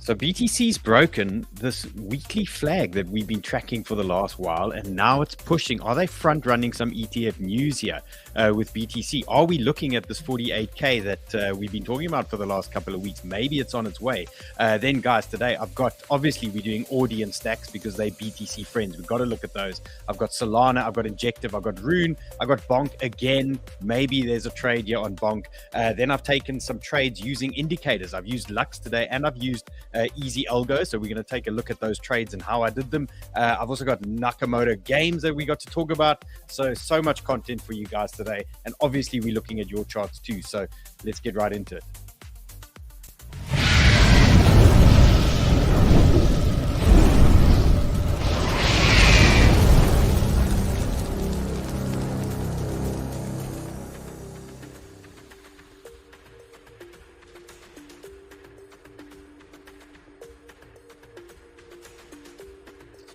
So BTC's broken this weekly flag that we've been tracking for the last while, and now it's pushing. Are they front running some ETF news here with BTC? Are we looking at this 48K that we've been talking about for the last couple of weeks? Maybe it's on its way. Then guys, today I've got, obviously we're doing Audi and Stacks because they're BTC friends. We've got to look at those. I've got Solana, I've got Injective, I've got Rune, I've got Bonk again. Maybe there's a trade here on Bonk. Then I've taken some trades using indicators. I've used Lux today and I've used Easy Algo, so we're going to take a look at those trades and how I did them. I've also got Nakamoto games that we got to talk about, so much content for you guys today, and obviously we're looking at your charts too, so let's get right into it.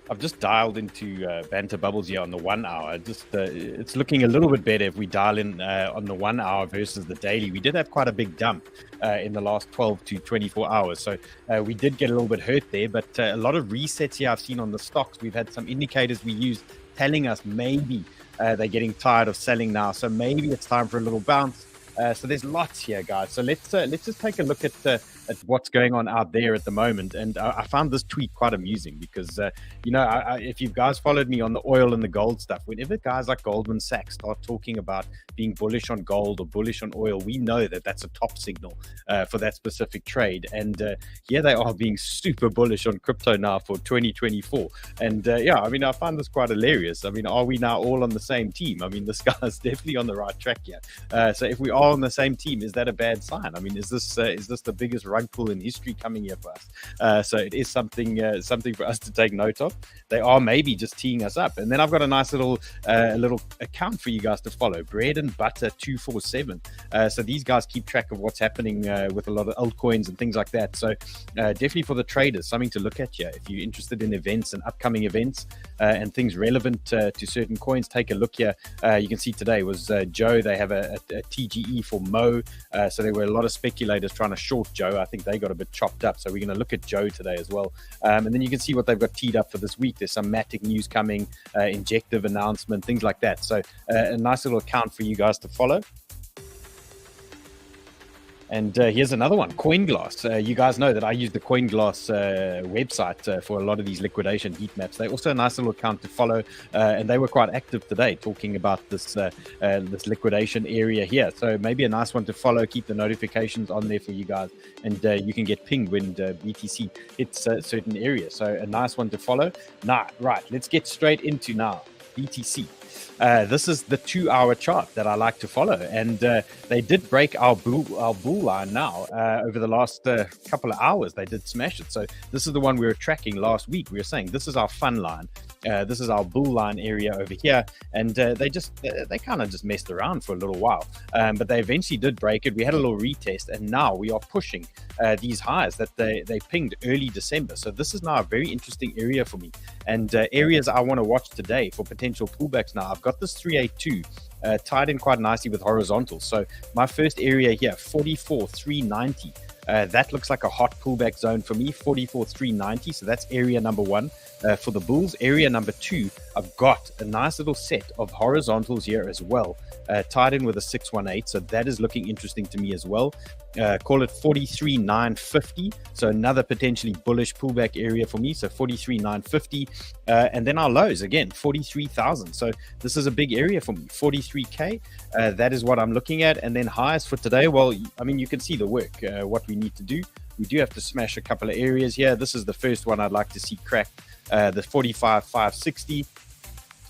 I've just dialed into Banter Bubbles here on the 1 hour. It's looking a little bit better if we dial in on the 1 hour versus the daily. We did have quite a big dump in the last 12 to 24 hours. So we did get a little bit hurt there, but a lot of resets here I've seen on the stocks. We've had some indicators we used telling us maybe they're getting tired of selling now. So maybe it's time for a little bounce. So there's lots here, guys. So let's just take a look at what's going on out there at the moment. And I found this tweet quite amusing because, if you guys followed me on the oil and the gold stuff, whenever guys like Goldman Sachs start talking about being bullish on gold or bullish on oil, we know that that's a top signal for that specific trade. And here they are being super bullish on crypto now for 2024. And I find this quite hilarious. I mean, are we now all on the same team? I mean, this guy's definitely on the right track here. So if we are on the same team, is that a bad sign? I mean, is this the biggest rug pull in history coming here for us? So it is something for us to take note of. They are maybe just teeing us up. And then I've got a nice little account for you guys to follow, Bread and Butter 247. So these guys keep track of what's happening with a lot of altcoins and things like that. So definitely for the traders, something to look at here. If you're interested in events and upcoming events and things relevant to certain coins, take a look here. You can see today was Joe. They have a TGE for Mo. So there were a lot of speculators trying to short Joe. I think they got a bit chopped up. So we're going to look at Joe today as well. And then you can see what they've got teed up for this week. There's some Matic news coming, Injective announcement, things like that. So a nice little account for you guys to follow. And here's another one, CoinGlass. You guys know that I use the CoinGlass website for a lot of these liquidation heat maps. They're also a nice little account to follow, and they were quite active today talking about this liquidation area here. So maybe a nice one to follow. Keep the notifications on there for you guys, and you can get pinged when BTC hits certain areas. So a nice one to follow. Now, right, let's get straight into now BTC. This is the 2 hour chart that I like to follow, and they did break our bull line now over the last couple of hours. They did smash it. So this is the one we were tracking last week. We were saying this is our fun line. This is our bull line area over here, and they kind of just messed around for a little while, but they eventually did break it. We had a little retest, and now we are pushing these highs that they pinged early December. So this is now a very interesting area for me, and areas I want to watch today for potential pullbacks. Now I've got this 382 tied in quite nicely with horizontals. So my first area here, 44,390. That looks like a hot pullback zone for me, 44,390. So that's area number one for the bulls. Area number two, I've got a nice little set of horizontals here as well, tied in with a 618. So that is looking interesting to me as well. Call it 43,950. So another potentially bullish pullback area for me. So 43,950. And then our lows again, 43,000. So this is a big area for me, 43K. That is what I'm looking at. And then highs for today. Well, I mean, you can see the work, what we need to do. We do have to smash a couple of areas here. This is the first one I'd like to see crack, the 45,560.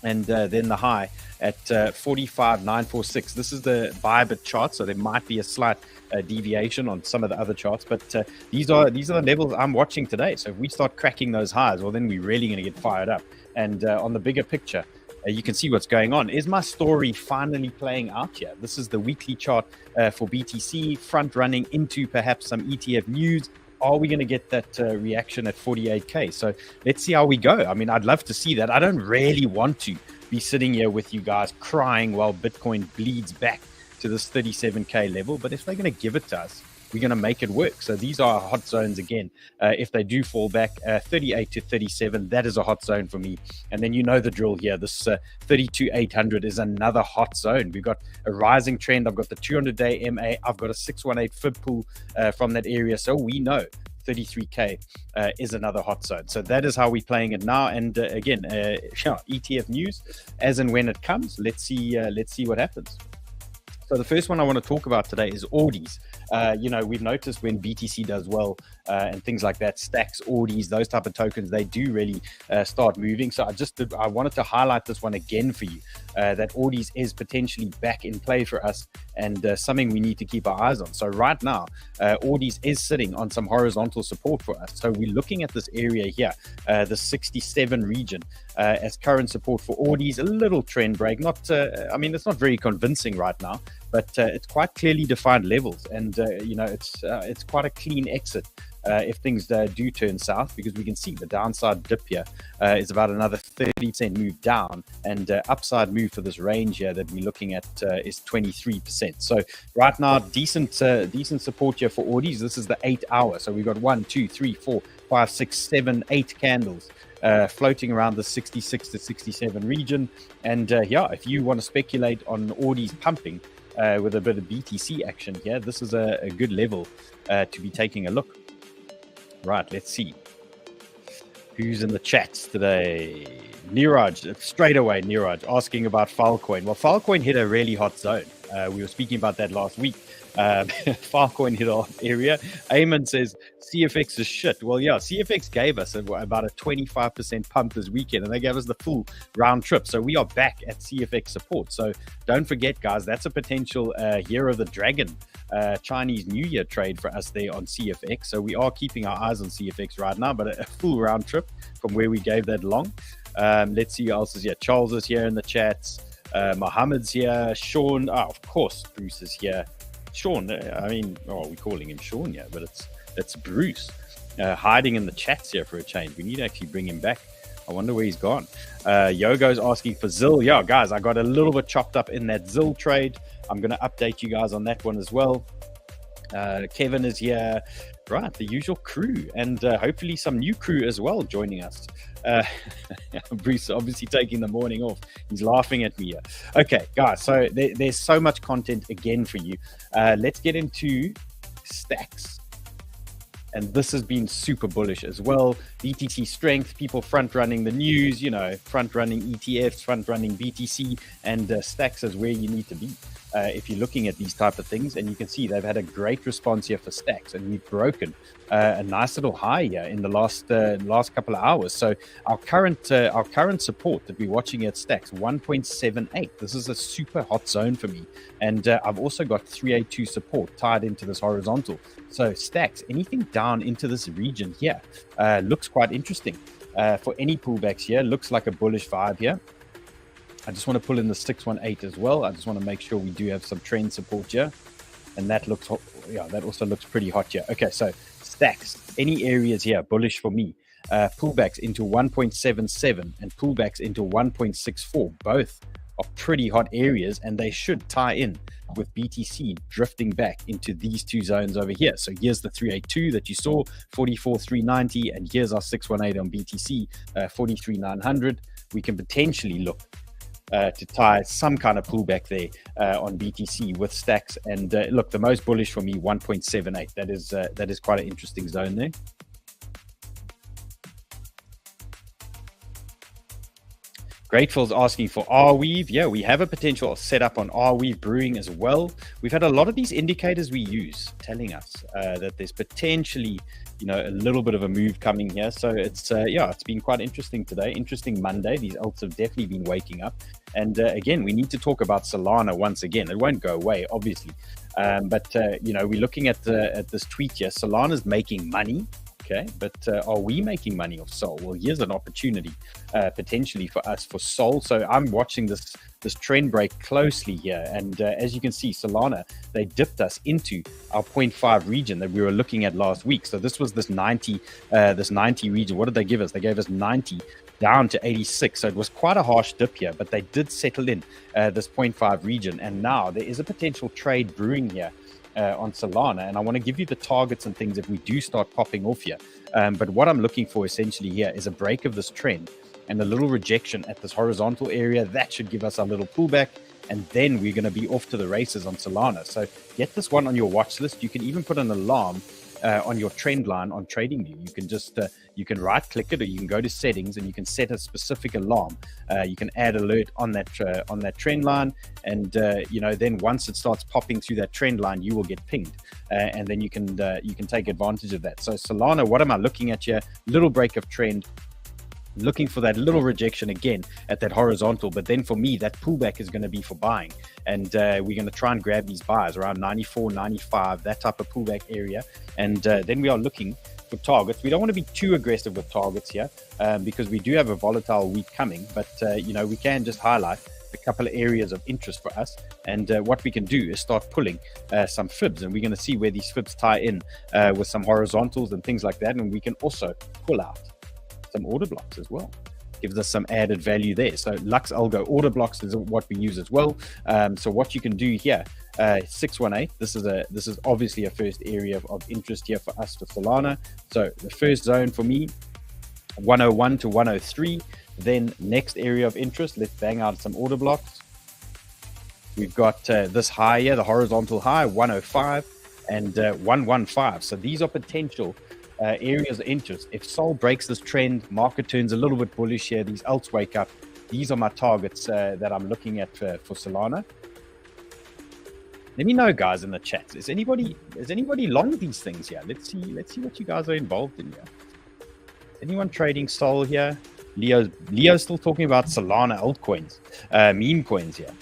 And then the high at 45,946. This is the Bybit chart, so there might be a slight deviation on some of the other charts, but these are the levels I'm watching today. So if we start cracking those highs, well, then we're really going to get fired up. And on the bigger picture, you can see what's going on. Is my story finally playing out here? This is the weekly chart for BTC, front running into perhaps some ETF news. Are we going to get that reaction at 48K? So let's see how we go. I mean, I'd love to see that. I don't really want to be sitting here with you guys crying while Bitcoin bleeds back to this 37K level. But if they're going to give it to us, we're going to make it work. So these are hot zones again. If they do fall back 38 to 37, that is a hot zone for me. And then you know the drill here. This 32,800 is another hot zone. We've got a rising trend. I've got the 200-day MA. I've got a 618 FIB pool from that area. So we know 33K is another hot zone. So that is how we're playing it now. And again, ETF news as and when it comes. Let's see what happens. So the first one I want to talk about today is Audis. We've noticed when BTC does well and things like that, stacks, Audis, those type of tokens, they do really start moving. So I wanted to highlight this one again for you, that Audis is potentially back in play for us and something we need to keep our eyes on. So right now, Audis is sitting on some horizontal support for us. So we're looking at this area here, the 67 region, as current support for Audis. A little trend break, it's not very convincing right now, but it's quite clearly defined levels, and it's quite a clean exit if things do turn south, because we can see the downside dip here is about another 30% move down, and upside move for this range here that we're looking at is 23%. So right now, decent support here for Audis. This is the 8 hour, so we've got 1, 2, 3, 4, 5, 6, 7, 8 candles floating around the 66 to 67 region. And if you want to speculate on Audis pumping with a bit of BTC action here, this is a good level to be taking a look. Right, let's see who's in the chats today. Niraj, straight away, Niraj asking about Filecoin. Well, Filecoin hit a really hot zone. We were speaking about that last week. Filecoin hit our area. Eamon says CFX is shit. Well, yeah, CFX gave us about a 25% pump this weekend, and they gave us the full round trip. So we are back at CFX support. So don't forget, guys, that's a potential year of the dragon Chinese New Year trade for us there on CFX. So we are keeping our eyes on CFX right now, but a full round trip from where we gave that long. Let's see who else is here. Charles is here in the chats. Mohammed's here. Sean, of course, Bruce is here. Sean, we're calling him Sean here, but it's Bruce hiding in the chats here for a change. We need to actually bring him back. I wonder where he's gone. Yogo's asking for ZIL. Yeah, guys, I got a little bit chopped up in that ZIL trade. I'm going to update you guys on that one as well. Kevin is here. Right, the usual crew, and hopefully some new crew as well joining us. Bruce obviously taking the morning off. He's laughing at me here. Okay, guys, so there's so much content again for you. Let's get into stacks. And this has been super bullish as well. BTC strength, people front running the news, front running ETFs, front running BTC, and stacks is where you need to be if you're looking at these type of things. And you can see they've had a great response here for stacks, and we've broken a nice little high here in the last couple of hours. So our current support that we're watching at stacks 1.78. This is a super hot zone for me, and I've also got 382 support tied into this horizontal. So stacks, anything down into this region here looks quite interesting for any pullbacks here. Looks like a bullish vibe here. I just want to pull in the 618 as well. I just want to make sure we do have some trend support here, and that looks that also looks pretty hot here. Okay, so stacks, any areas here bullish for me. Pullbacks into 1.77 and pullbacks into 1.64, both are pretty hot areas, and they should tie in with BTC drifting back into these two zones over here. So here's the 382 that you saw, 44,390, and here's our 618 on BTC, 43,900. We can potentially look to tie some kind of pullback there on BTC with stacks. And look, the most bullish for me, 1.78. That is quite an interesting zone there. Grateful's asking for Arweave. Yeah, we have a potential setup on Arweave Brewing as well. We've had a lot of these indicators we use telling us that there's potentially, a little bit of a move coming here. So it's been quite interesting today. Interesting Monday. These alts have definitely been waking up. And again, we need to talk about Solana once again. It won't go away, obviously. But we're looking at this tweet here. Solana's making money. Okay, but are we making money off Sol? Well, here's an opportunity potentially for us for Sol. So I'm watching this trend break closely here, and as you can see, Solana, they dipped us into our 0.5 region that we were looking at last week. So this was this 90 region. What did they give us? They gave us 90 down to 86. So it was quite a harsh dip here, but they did settle in this 0.5 region, and now there is a potential trade brewing here on Solana, and I want to give you the targets and things if we do start popping off here. But what I'm looking for essentially here is a break of this trend and a little rejection at this horizontal area. That should give us a little pullback, and then we're going to be off to the races on Solana. So get this one on your watch list. You can even put an alarm on your trend line on TradingView. You can just you can right click it, or you can go to settings and you can set a specific alarm. You can add alert on that trend line, and then once it starts popping through that trend line, you will get pinged, and then you can take advantage of that. So Solana, what am I looking at here? Little break of trend, looking for that little rejection again at that horizontal. But then for me, that pullback is going to be for buying, and we're going to try and grab these buys around 94, 95, that type of pullback area. And then we are looking for targets. We don't want to be too aggressive with targets here, because we do have a volatile week coming, but we can just highlight a couple of areas of interest for us. And what we can do is start pulling some fibs, and we're going to see where these fibs tie in with some horizontals and things like that. And we can also pull out some order blocks as well. Gives us some added value there. So Lux Algo order blocks is what we use as well. So what you can do here, 618, this is obviously a first area of interest here for us for Solana. So the first zone for me, 101 to 103. Then next area of interest, let's bang out some order blocks. We've got this high here, the horizontal high, 105 and 115. So these are potential areas of interest. If Sol breaks this trend, market turns a little bit bullish here, these alts wake up, these are my targets that I'm looking at for Solana. Let me know, guys, in the chat. Is anybody long these things here? Let's see what you guys are involved in here. Is anyone trading Sol here? Leo's still talking about Solana altcoins, meme coins here.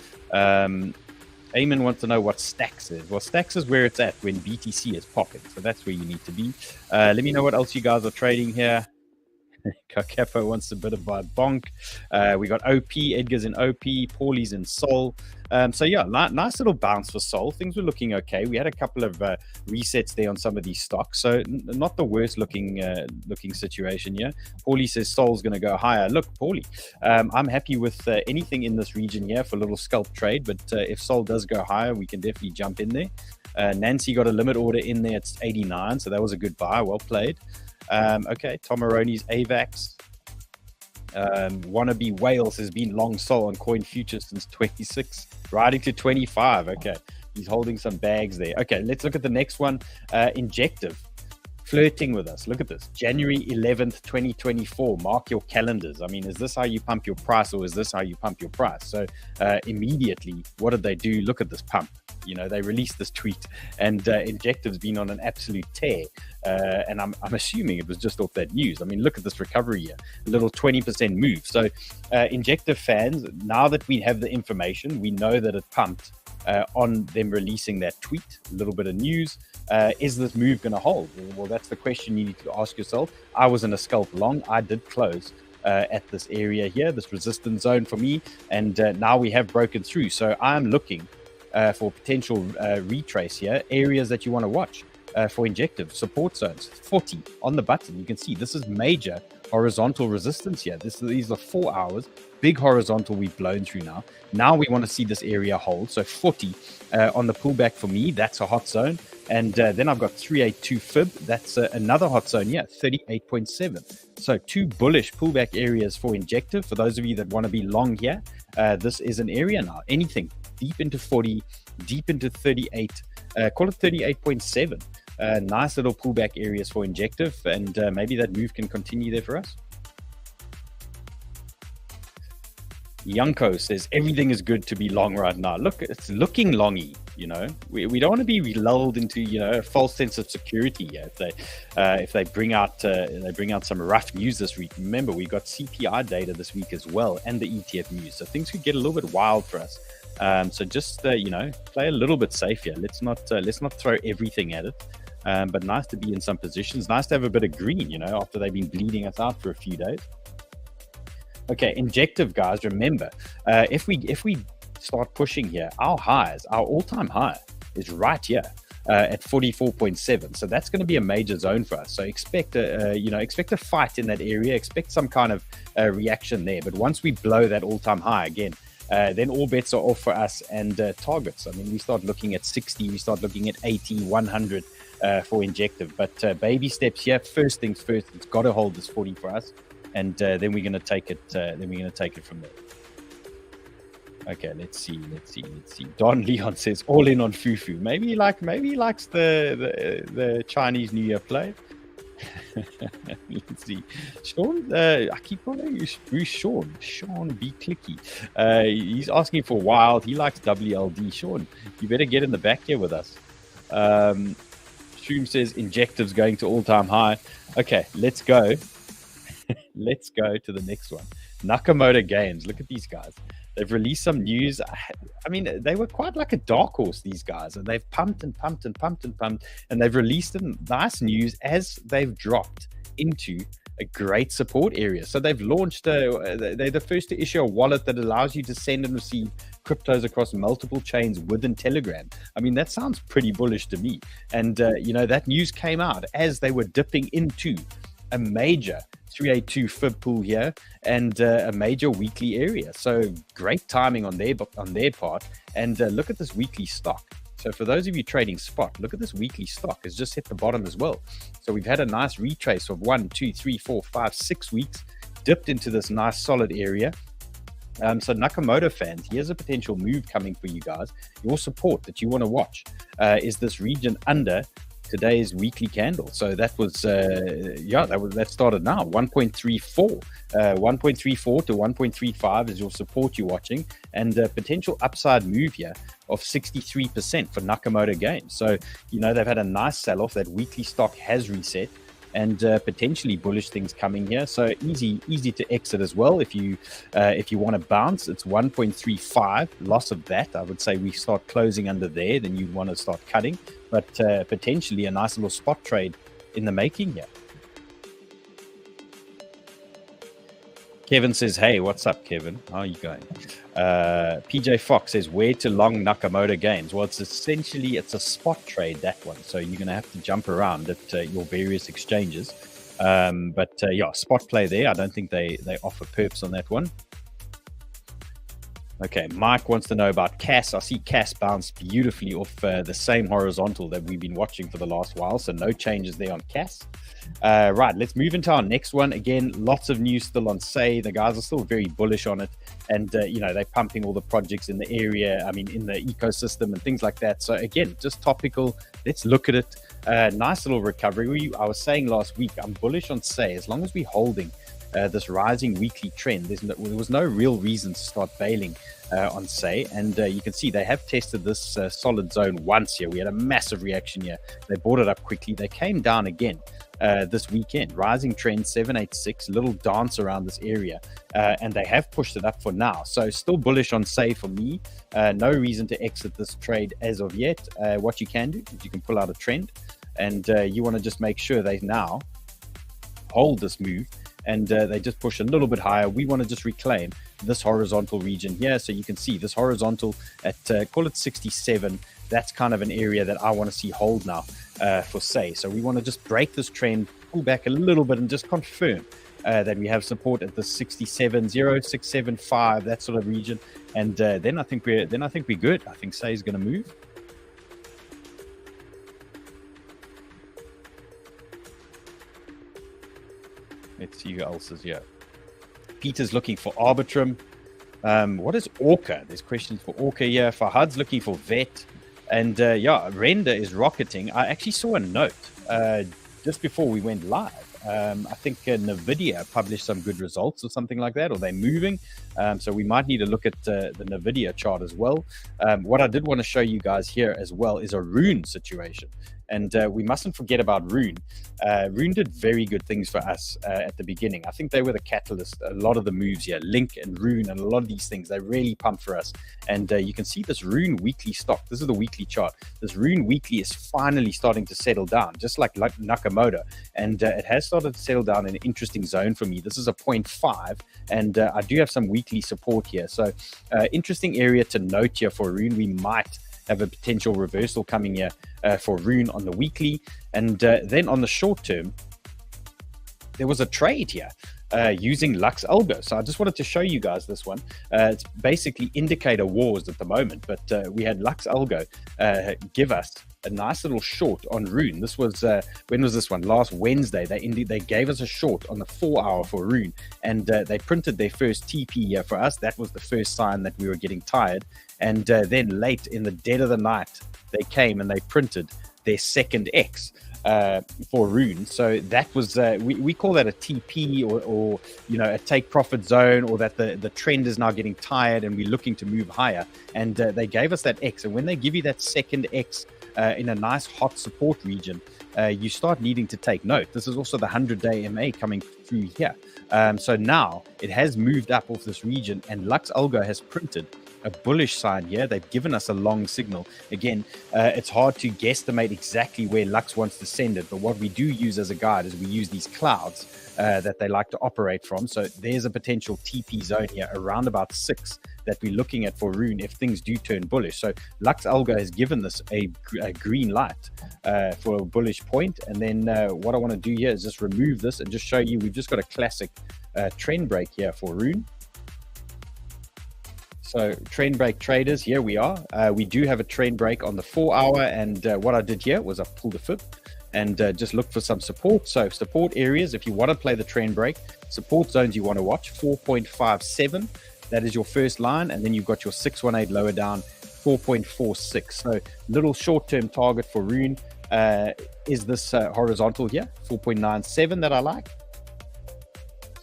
Eamon wants to know what Stacks is. Well, Stacks is where it's at when BTC is popping. So that's where you need to be. Let me know what else you guys are trading here. Capo wants a bit of a bonk. We got OP, Edgar's in OP, Paulie's in Sol. So yeah, nice little bounce for Sol. Things were looking okay. We had a couple of resets there on some of these stocks, so not the worst looking situation here. Paulie says Sol's going to go higher. Look, Paulie, I'm happy with anything in this region here for a little scalp trade, but if Sol does go higher, we can definitely jump in there. Nancy got a limit order in there. It's 89, so that was a good buy. Well played. Okay, Tomaroni's AVAX. Wannabe Wales has been long Sol on coin futures since 26, riding to 25. Okay, he's holding some bags there. Okay, let's look at the next one. Injective, flirting with us. Look at this, January 11th, 2024. Mark your calendars. I mean, is this how you pump your price, or is this how you pump your price? So immediately, what did they do? Look at this pump. They released this tweet, and Injective's been on an absolute tear. And I'm assuming it was just off that news. I mean, look at this recovery here, a little 20% move. So Injective fans, now that we have the information, we know that it pumped on them releasing that tweet, a little bit of news. Is this move going to hold? Well, that's the question you need to ask yourself. I was in a scalp long. I did close at this area here, this resistance zone for me. And now we have broken through. So I'm looking for potential retrace here, areas that you want to watch. For Injective, support zones, 40 on the button. You can see this is major horizontal resistance here. These are 4 hours, big horizontal we've blown through now. Now we want to see this area hold. So 40 on the pullback for me, that's a hot zone. And then I've got 382 fib. That's another hot zone here, 38.7. So two bullish pullback areas for Injective. For those of you that want to be long here, this is an area now. Anything deep into 40, deep into 38, call it 38.7. Nice little pullback areas for Injective, and maybe that move can continue there for us. Yanko says everything is good to be long right now. Look, it's looking longy. We don't want to be lulled into a false sense of security here. If they bring out some rough news this week. Remember, we got CPI data this week as well, and the ETF news. So things could get a little bit wild for us. So just play a little bit safe here. Let's not throw everything at it. But nice to be in some positions. Nice to have a bit of green, after they've been bleeding us out for a few days. Okay, Injective guys, remember, if we start pushing here, our all-time high is right here at 44.7. So that's going to be a major zone for us. So expect a fight in that area. Expect some kind of reaction there. But once we blow that all-time high again, then all bets are off for us and targets. I mean, we start looking at 60, we start looking at 80, 100 for Injective. But baby steps here. First things first, it's got to hold this 40 for us, and then we're going to take it. Then we're going to take it from there. Okay, let's see. Don Leon says all in on Fufu. Maybe he likes the Chinese New Year play. Let's see. Sean, I keep calling you Sean 𝗡𝗢𝗞𝗬𝗖. He's asking for wild. He likes WLD. Sean, you better get in the back here with us. Shroom says Injective's going to all-time high. Okay, let's go. Let's go to the next one. Nakamoto Games. Look at these guys. They've released some news. I mean, they were quite like a dark horse, these guys, and they've pumped, and they've released some nice news as they've dropped into a great support area. So they've launched, they're the first to issue a wallet that allows you to send and receive cryptos across multiple chains within Telegram. I mean, that sounds pretty bullish to me. And, you know, that news came out as they were dipping into a major 382 FIB pool here and a major weekly area. So great timing on their part. And look at this weekly stock. So for those of you trading spot, look at this weekly stock. It's just hit the bottom as well. So we've had a nice retrace of 1, 2, 3, 4, 5, 6 weeks, dipped into this nice solid area. So Nakamoto fans, here's a potential move coming for you guys. Your support that you want to watch is this region under today's weekly candle. So that was that started now 1.34 1.34 to 1.35 is your support you're watching, and a potential upside move here of 63% for Nakamoto Games. So, you know, they've had a nice sell-off. That weekly stock has reset, and potentially bullish things coming here. So easy to exit as well. If you want to bounce, it's 1.35 loss of that. I would say we start closing under there, then you want to start cutting, but potentially a nice little spot trade in the making here. Kevin says, hey, what's up, Kevin? How are you going? PJ Fox says, where to long Nakamoto Games? Well, it's a spot trade, that one. So you're going to have to jump around at your various exchanges. Yeah, spot play there. I don't think they offer perps on that one. Okay, Mike wants to know about CAS. I see CAS bounce beautifully off the same horizontal that we've been watching for the last while, so no changes there on CAS. Right, let's move into our next one. Again, lots of news still on 𝗖𝗢. The guys are still very bullish on it, and you know, they're pumping all the projects in the area, I mean, in the ecosystem and things like that. So again, just topical. Let's look at it. Nice little recovery. I was saying last week, I'm bullish on 𝗖𝗢 as long as we're holding this rising weekly trend. There was no real reason to start bailing on 𝗖𝗢, and you can see they have tested this solid zone once here. We had a massive reaction here. They bought it up quickly. They came down again this weekend. Rising trend 786, little dance around this area, and they have pushed it up for now. So still bullish on 𝗖𝗢 for me. No reason to exit this trade as of yet. What you can do is you can pull out a trend, and you want to just make sure they now hold this move, and they just push a little bit higher. We want to just reclaim this horizontal region here. So you can see this horizontal at, call it 67. That's kind of an area that I want to see hold now for 𝗖𝗢. So we want to just break this trend, pull back a little bit, and just confirm that we have support at the 67.0, 675, that sort of region. And then I think we're good. I think 𝗖𝗢 is going to move. Let's see who else is here. Peter's looking for Arbitrum. What is Orca? There's questions for Orca here. Fahad's looking for VET. And yeah, Render is rocketing. I actually saw a note just before we went live. I think NVIDIA published some good results or something like that, or they're moving. So we might need to look at the NVIDIA chart as well. What I did want to show you guys here as well is a Rune situation. And we mustn't forget about Rune. Rune did very good things for us at the beginning. I think they were the catalyst. A lot of the moves here, Link and Rune and a lot of these things, they really pumped for us. And you can see this Rune weekly stock. This is the weekly chart. This Rune weekly is finally starting to settle down, just like Nakamoto. And it has started to settle down in an interesting zone for me. This is a 0.5, and I do have some weekly support here. So interesting area to note here for Rune. We might have a potential reversal coming here for Rune on the weekly. And then on the short term, there was a trade here. using 𝗥𝗡𝗚𝗥. So I just wanted to show you guys this one. It's basically indicator wars at the moment, but we had 𝗥𝗡𝗚𝗥 give us a nice little short on Rune. This was when was this one? Last Wednesday. They gave us a short on the 4 hour for Rune, and they printed their first TP here for us. That was the first sign that we were getting tired. And then late in the dead of the night, they came and they printed their second X for Rune. So that was we call that a TP or a take profit zone, or that the trend is now getting tired and we're looking to move higher. And they gave us that X. And when they give you that second X in a nice hot support region, you start needing to take note. This is also the 100-day MA coming through here. So now it has moved up off this region, and 𝗥𝗡𝗚𝗥 has printed a bullish sign here. They've given us a long signal. Again, it's hard to guesstimate exactly where Lux wants to send it, but what we do use as a guide is we use these clouds that they like to operate from. So there's a potential TP zone here around about 6 that we're looking at for Rune if things do turn bullish. So 𝗥𝗡𝗚𝗥 has given this a green light for a bullish point. And then what I want to do here is just remove this and just show you we've just got a classic trend break here for Rune. So trend break traders, here we are. We do have a trend break on the 4 hour, and what I did here was I pulled a FIB and just look for some support. So support areas, if you want to play the trend break, support zones you want to watch, 4.57. That is your first line, and then you've got your 618 lower down, 4.46. So little short-term target for Rune is this horizontal here, 4.97 that I like.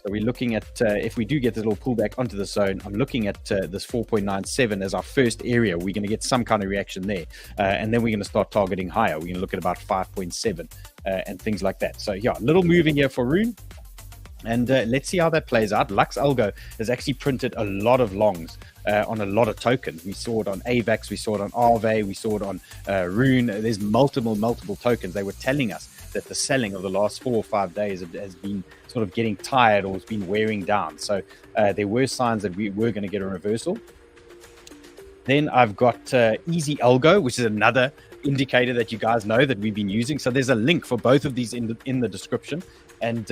So we're looking at, if we do get this little pullback onto the zone, I'm looking at this 4.97 as our first area. We're going to get some kind of reaction there. And then we're going to start targeting higher. We're going to look at about 5.7 and things like that. So yeah, little move in here for Rune. And let's see how that plays out. 𝗥𝗡𝗚𝗥 has actually printed a lot of longs on a lot of tokens. We saw it on AVAX, we saw it on 𝗬𝗢𝗡𝗅, we saw it on Rune. There's multiple tokens. They were telling us that the selling of the last 4 or 5 days has been sort of getting tired or has been wearing down. So there were signs that we were going to get a reversal. Then I've got 𝗖𝗢𝗜𝗔𝗟𝗔𝗍, which is another indicator that you guys know that we've been using. So there's a link for both of these in the description. And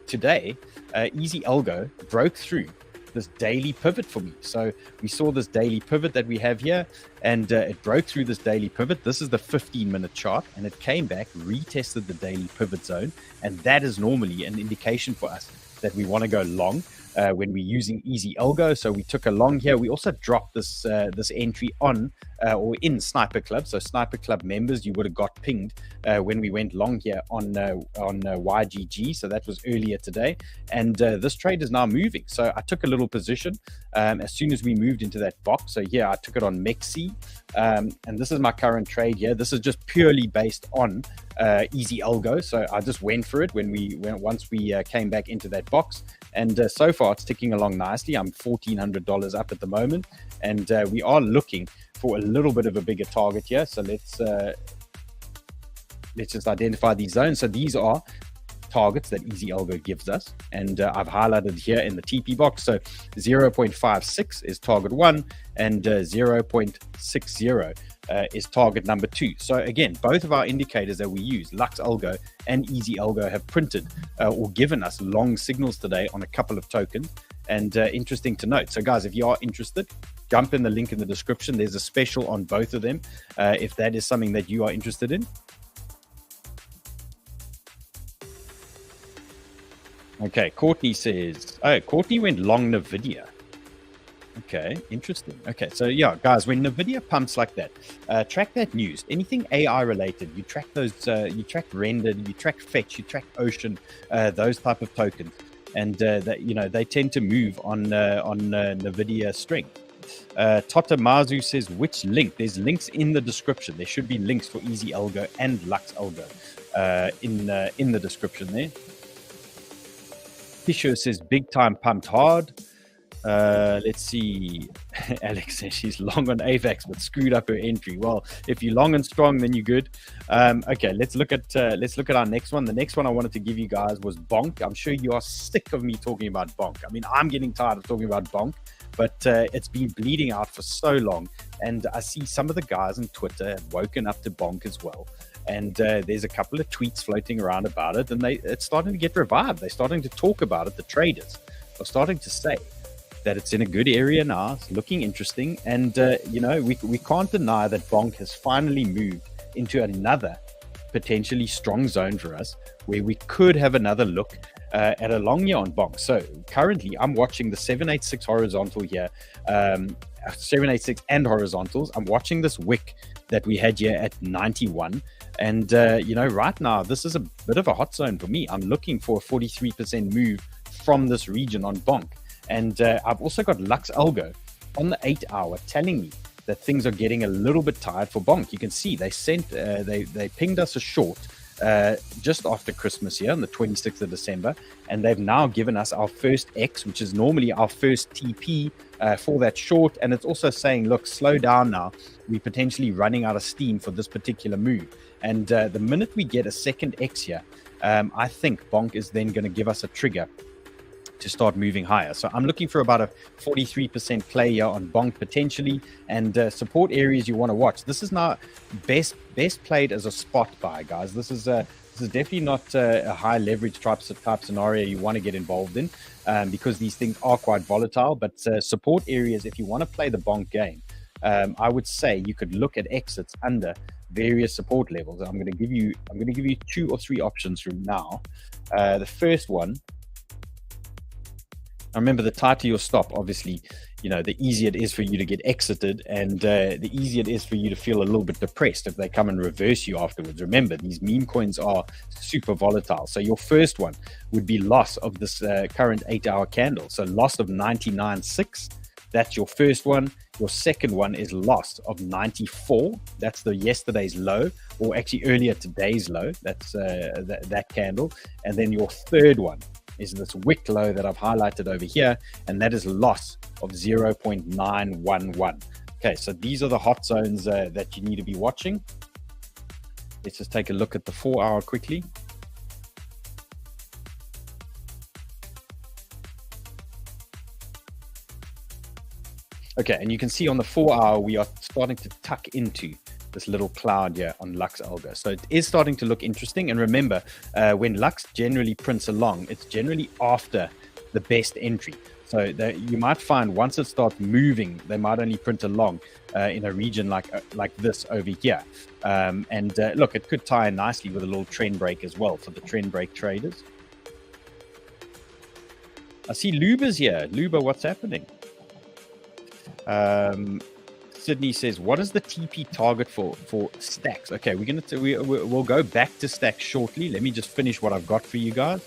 today, 𝗖𝗢𝗜𝗔𝗍𝗔 broke through this daily pivot for me. So we saw this daily pivot that we have here, and it broke through this daily pivot. This is the 15-minute chart, and it came back, retested the daily pivot zone, and that is normally an indication for us that we want to go long when we're using 𝗖𝗢𝗜𝗔𝗍𝗔. So we took a long here. We also dropped this this entry on or in Sniper Club. So Sniper Club members, you would have got pinged when we went long here on YGG. So that was earlier today, and this trade is now moving. So I took a little position as soon as we moved into that box. So here I took it on MEXC, and this is my current trade here. This is just purely based on 𝗖𝗢𝗜𝗔𝗍𝗔. So I just went for it once we came back into that box, and so far it's ticking along nicely. I'm $1,400 up at the moment, and we are looking for a little bit of a bigger target here. So let's just identify these zones. So these are targets that 𝗖𝗢𝗜𝗔𝗍𝗔 gives us, and I've highlighted here in the TP box. So 0.56 is target 1, and 0.60 is target number 2. So again, both of our indicators that we use, 𝗥𝗡𝗚𝗥 and 𝗖𝗢𝗜𝗔𝗍𝗔, have printed or given us long signals today on a couple of tokens, and interesting to note. So guys, if you are interested, jump in the link in the description. There's a special on both of them if that is something that you are interested in. Okay, Courtney says, oh, Courtney went long NVIDIA. Okay, interesting. Okay, so yeah, guys, when NVIDIA pumps like that, track that news. Anything AI related, you track those, you track rendered, you track fetch, you track ocean, those type of tokens, and that, you know, they tend to move on NVIDIA strength. Totamazu says, which link? There's links in the description. There should be links for 𝗖𝗢𝗜𝗔𝗍𝗔 and 𝗥𝗡𝗚𝗥 in the description there. Fisher says, big time pumped hard. Let's see. Alex says she's long on AVAX but screwed up her entry. Well, if you're long and strong, then you're good. Okay, let's look at our next one. The next one I wanted to give you guys was Bonk. I'm sure you are sick of me talking about Bonk. I mean, I'm getting tired of talking about Bonk, but it's been bleeding out for so long, and I see some of the guys on Twitter have woken up to Bonk as well. and there's a couple of tweets floating around about it, and it's starting to get revived. They're starting to talk about it. The traders are starting to say that it's in a good area now. It's looking interesting, and we can't deny that bonk has finally moved into another potentially strong zone for us, where we could have another look at a long year on bonk. So currently I'm watching the 786 horizontal here, 786 and horizontals. I'm watching this wick that we had here at 91, and right now this is a bit of a hot zone for me. I'm looking for a 43% move from this region on bonk, and I've also got Lux Algo on the 8 hour telling me that things are getting a little bit tired for bonk. You can see they sent they pinged us a short just after Christmas here on the 26th of December, and they've now given us our first X, which is normally our first TP for that short. And it's also saying, look, slow down now, we're potentially running out of steam for this particular move. And the minute we get a second X here, I think bonk is then going to give us a trigger to start moving higher. So I'm looking for about a 43% play here on bonk potentially, and support areas you want to watch. This is now best played as a spot buy, guys. This is definitely not a high leverage type scenario you want to get involved in, because these things are quite volatile. But support areas, if you want to play the bonk game, I would say you could look at exits under various support levels. I'm going to give you 2 or 3 options from now. The first one, I remember, the tighter your stop, obviously, the easier it is for you to get exited, and the easier it is for you to feel a little bit depressed if they come and reverse you afterwards. Remember, these meme coins are super volatile. So your first one would be loss of this current 8 hour candle. So loss of 99.6. That's your first one. Your second one is loss of 94. That's the yesterday's low, or actually earlier today's low. That's that candle. And then your third one is this wick low that I've highlighted over here, and that is loss of 0.911. Okay, so these are the hot zones that you need to be watching. Let's just take a look at the 4 hour quickly. Okay, and you can see on the 4 hour we are starting to tuck into this little cloud here on Lux Algo. So it is starting to look interesting. And remember, when Lux generally prints along, it's generally after the best entry. So you might find once it starts moving, they might only print along in a region like this over here. Look, it could tie in nicely with a little trend break as well for the trend break traders. I see Luba's here. Luba, what's happening? Sydney says, what is the TP target for stacks? Okay, we'll go back to stacks shortly. Let me just finish what I've got for you guys.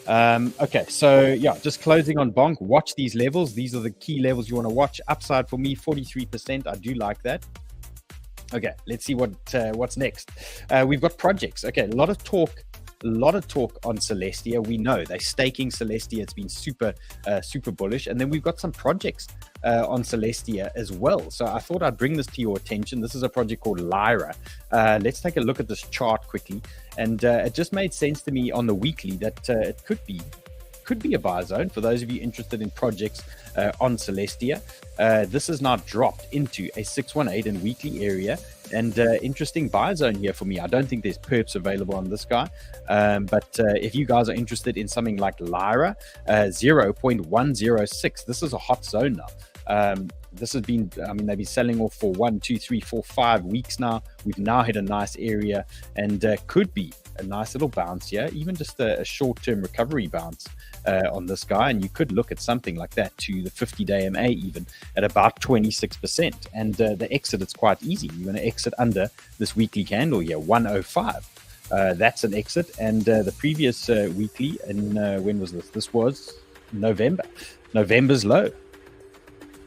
Okay, so yeah, just closing on bonk. Watch these levels. These are the key levels you want to watch. Upside for me, 43%. I do like that. Okay, let's see what's next. We've got projects. Okay, a lot of talk on Celestia. We know they're staking Celestia. It's been super bullish. And then we've got some projects on Celestia as well. So I thought I'd bring this to your attention. This is a project called 𝗟𝗓. Let's take a look at this chart quickly. And it just made sense to me on the weekly that it could be a buy zone for those of you interested in projects on Celestia. This has now dropped into a 618 and weekly area, and interesting buy zone here for me. I don't think there's perps available on this guy, but if you guys are interested in something like 𝗟𝗓, 0.106, this is a hot zone now. This has been, they've been selling off for 1, 2, 3, 4, 5 weeks now. We've now hit a nice area, and could be a nice little bounce here, even just a short-term recovery bounce on this guy. And you could look at something like that to the 50-day MA even at about 26%. And the exit, it's quite easy. You're going to exit under this weekly candle here, 105. That's an exit. And the previous weekly, and when was this? This was November. November's low,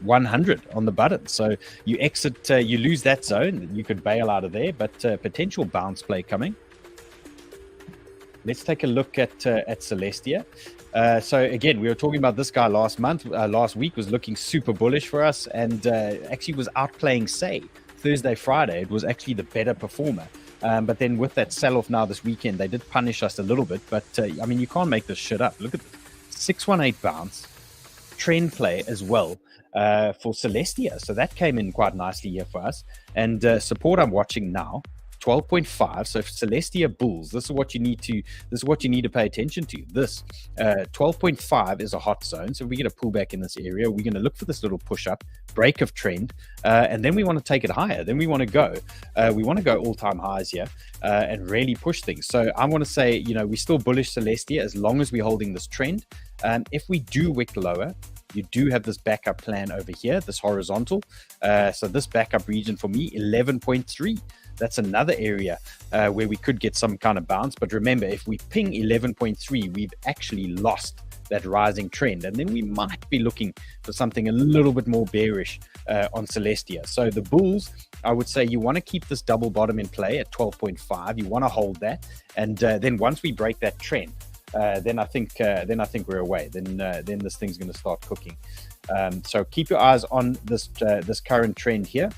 100 on the button. So you exit, you lose that zone. You could bail out of there, but potential bounce play coming. Let's take a look at Celestia. So again, we were talking about this guy last week was looking super bullish for us, and actually was outplaying 𝗖𝗢. Thursday, Friday, it was actually the better performer. But then with that sell-off now this weekend, they did punish us a little bit. But you can't make this shit up. Look at this 618 bounce, trend play as well for Celestia. So that came in quite nicely here for us. And support I'm watching now, 12.5. So Celestia bulls, this is what you need to pay attention to. This 12.5 is a hot zone. So if we get a pullback in this area, we're going to look for this little push up, break of trend, and then we want to take it higher. Then we want to go all-time highs here and really push things. So I want to say, we're still bullish Celestia as long as we're holding this trend. If we do wick lower, you do have this backup plan over here, this horizontal. So this backup region for me, 11.3. That's another area where we could get some kind of bounce. But remember, if we ping 11.3, we've actually lost that rising trend. And then we might be looking for something a little bit more bearish on Celestia. So the bulls, I would say you want to keep this double bottom in play at 12.5. You want to hold that. And then once we break that trend, then I think we're away. Then this thing's going to start cooking. So keep your eyes on this current trend here.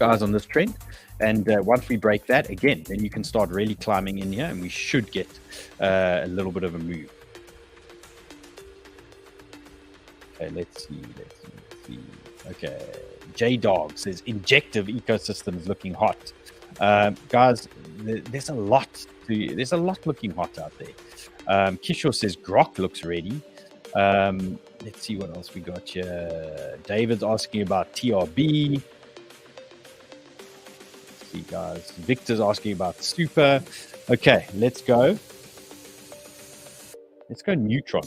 Eyes on this trend, and once we break that again, then you can start really climbing in here, and we should get a little bit of a move. Okay, let's see. Okay, J-Dog says injective ecosystem is looking hot. Guys, there's a lot looking hot out there. Kishore says Grok looks ready. Let's see what else we got here. David's asking about TRB. Let's see, guys. Victor's asking about Super. Okay, let's go Neutron,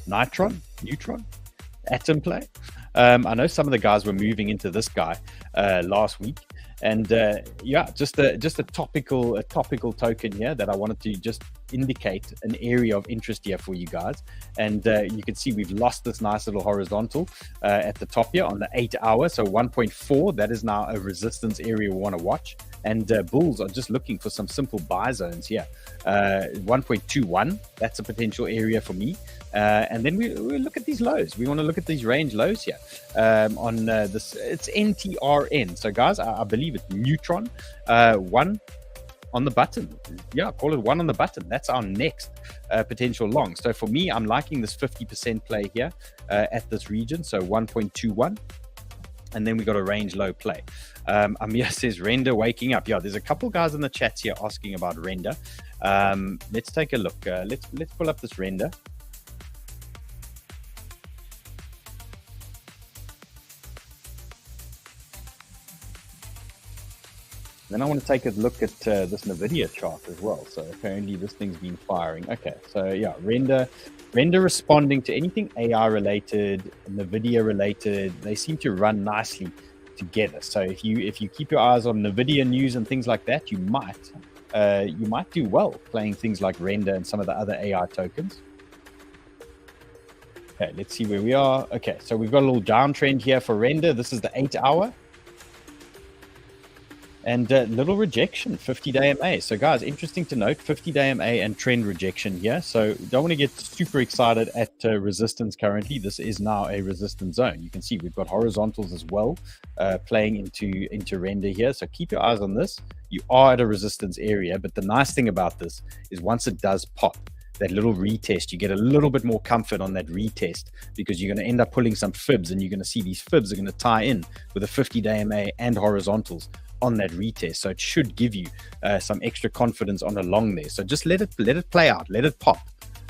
Neutron, Atom Play. I know some of the guys were moving into this guy last week. And just a topical token here that I wanted to just indicate an area of interest here for you guys. And you can see we've lost this nice little horizontal at the top here on the 8 hour. So 1.4, that is now a resistance area we want to watch. And bulls are just looking for some simple buy zones here. 1.21, that's a potential area for me. And then we look at these lows. We want to look at these range lows here on this. It's NTRN. So guys, I believe it's Neutron. 1 on the button. Yeah, call it 1 on the button. That's our next potential long. So for me, I'm liking this 50% play here at this region. So 1.21. And then we got a range low play. Amir says render waking up. Yeah, there's a couple guys in the chats here asking about render. Let's take a look. Let's pull up this render. Then I want to take a look at this NVIDIA chart as well. So apparently this thing's been firing. Okay, so yeah, render responding to anything AI related, NVIDIA related. They seem to run nicely together. So if you keep your eyes on NVIDIA news and things like that, you might do well playing things like render and some of the other AI tokens. Okay, let's see where we are. Okay, so we've got a little downtrend here for render. This is the 8 hour. And little rejection, 50-day MA. So guys, interesting to note, 50-day MA and trend rejection here. So don't want to get super excited at resistance currently. This is now a resistance zone. You can see we've got horizontals as well playing into render here. So keep your eyes on this. You are at a resistance area, but the nice thing about this is once it does pop, that little retest, you get a little bit more comfort on that retest because you're going to end up pulling some fibs, and you're going to see these fibs are going to tie in with a 50-day MA and horizontals on that retest. So it should give you some extra confidence on a long there. So just let it play out, let it pop.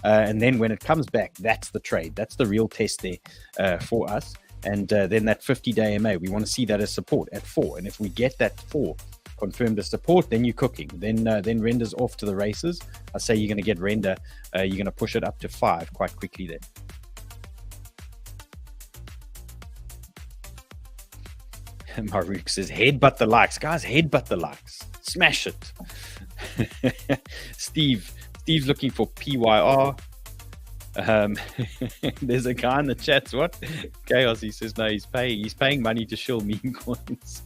And then when it comes back, that's the trade. That's the real test there for us. And then that 50-day MA, we want to see that as support at 4. And if we get that 4 confirmed as support, then you're cooking. Then render's off to the races. I say you're going to get render. You're going to push it up to 5 quite quickly then. Maruk says, headbutt the likes. Guys, headbutt the likes. Smash it. Steve's looking for PYR. There's a guy in the chats. What? Chaos, he says, no, he's paying money to shill meme coins.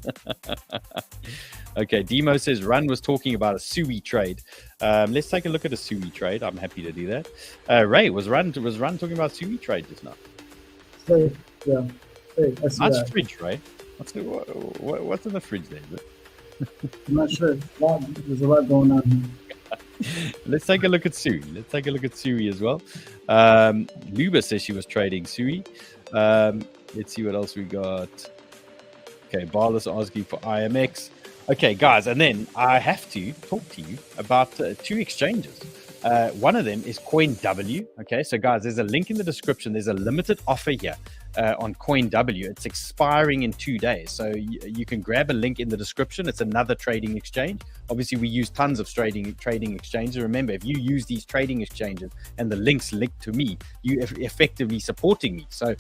Okay, Demo says, Run was talking about a SUI trade. Let's take a look at a SUI trade. I'm happy to do that. Ray, was Run talking about SUI trade just now? So, yeah. Hey, nice fridge, Ray. What's in the fridge there? I'm not sure. There's a lot going on here. Let's take a look at SUI. Let's take a look at SUI as well. Luba says she was trading SUI. Let's see what else we got. Okay, 𝗓𝗏𝗡 asking for IMX. Okay, guys, and then I have to talk to you about two exchanges. One of them is CoinW. Okay, so guys, there's a link in the description. There's a limited offer here on CoinW. It's expiring in 2 days. So you can grab a link in the description. It's another trading exchange. Obviously, we use tons of trading exchanges. Remember, if you use these trading exchanges and the links linked to me, you effectively supporting me. So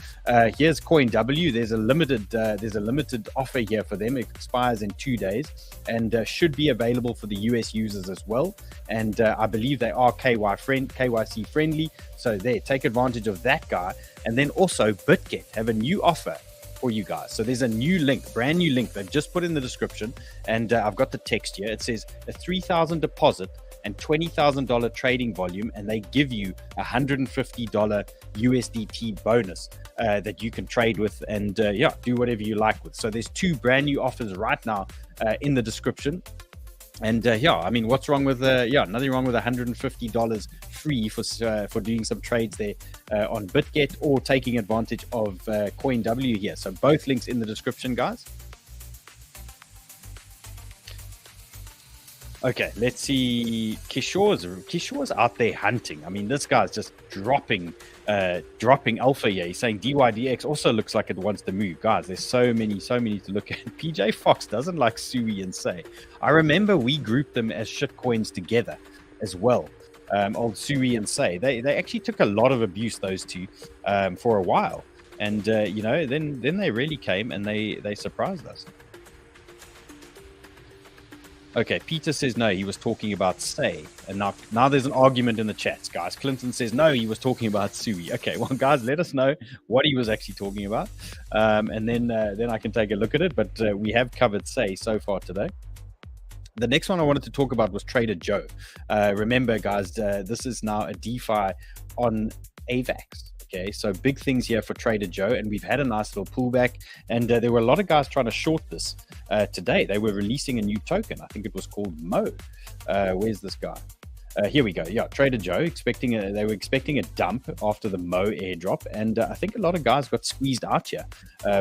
here's CoinW. There's a limited offer here for them. It expires in 2 days and should be available for the US users as well. And I believe they are KYC friendly. So there, take advantage of that, guy. And then also BitGet have a new offer for you guys. So there's a new link, brand new link they've just put in the description. And I've got the text here. It says a $3,000 deposit and $20,000 trading volume, and they give you $150 USDT bonus that you can trade with and do whatever you like with. So there's two brand new offers right now in the description. And I mean, what's wrong with nothing wrong with $150 free for doing some trades there on BitGet or taking advantage of CoinW here. So both links in the description, guys. Okay, let's see. 𝗘𝗫𝗖𝗔𝗟𝗟 out there hunting. I mean, this guy's just dropping alpha here. He's saying DYDX also looks like it wants to move. Guys, there's so many to look at. PJ Fox doesn't like 𝗬𝗢𝗜 𝗟𝗍. I remember we grouped them as shitcoins together as well. Old 𝗬𝗢𝗜 𝗟𝗍. They actually took a lot of abuse, those two, for a while. And then they really came and they surprised us. Okay, Peter says no, he was talking about 𝗍. And now there's an argument in the chats, guys. Clinton says no, he was talking about 𝗬𝗍𝗜. Okay, well, guys, let us know what he was actually talking about. And then I can take a look at it. But we have covered 𝗍 so far today. The next one I wanted to talk about was Trader Joe. Remember, guys, this is now a DeFi on AVAX. Okay, so big things here for Trader Joe, and we've had a nice little pullback, and there were a lot of guys trying to short this today. They were releasing a new token. I think it was called Mo. Where's this guy? Here we go. Yeah, Trader Joe they were expecting a dump after the Mo airdrop, and I think a lot of guys got squeezed out here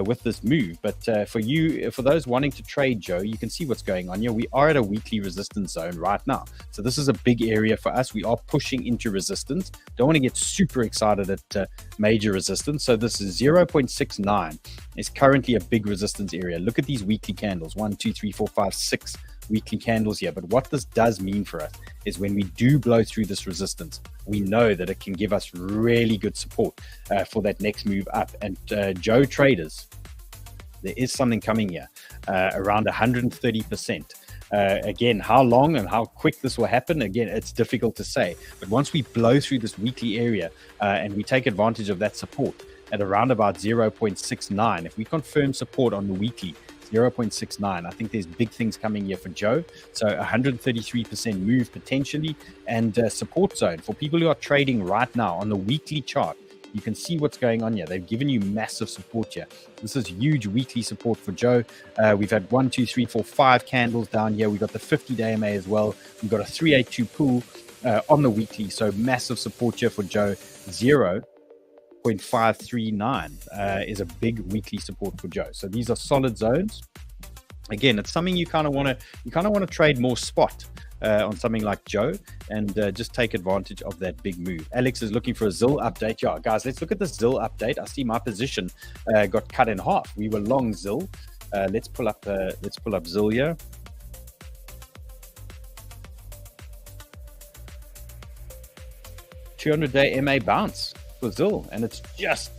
with this move. But for those wanting to trade Joe, you can see what's going on here. We are at a weekly resistance zone right now, so this is a big area for us. We are pushing into resistance. Don't want to get super excited at major resistance. So this is 0.69 is currently a big resistance area. Look at these weekly candles: 1, 2, 3, 4, 5, 6 weekly candles here. But what this does mean for us is when we do blow through this resistance, we know that it can give us really good support for that next move up. And Joe traders, there is something coming here around 130%. Again, how long and how quick this will happen, again, it's difficult to say. But once we blow through this weekly area and we take advantage of that support at around about 0.69, if we confirm support on the weekly 0.69, I think there's big things coming here for Joe. So 133% move potentially, and support zone for people who are trading right now on the weekly chart. You can see what's going on here. They've given you massive support here. This is huge weekly support for Joe. We've had 1, 2, 3, 4, 5 candles down here. We've got the 50-day MA as well. We've got a 382 pool on the weekly. So massive support here for Joe. 0.539 is a big weekly support for Joe. So these are solid zones. Again, it's something you kind of want to trade more spot on something like Joe, and just take advantage of that big move. Alex is looking for a 𝗲 update. Yeah, guys, let's look at the 𝗲 update. I see my position got cut in half. We were long 𝗲. Let's pull up 𝗲 here. $200-day MA bounce for 𝗲, and it's just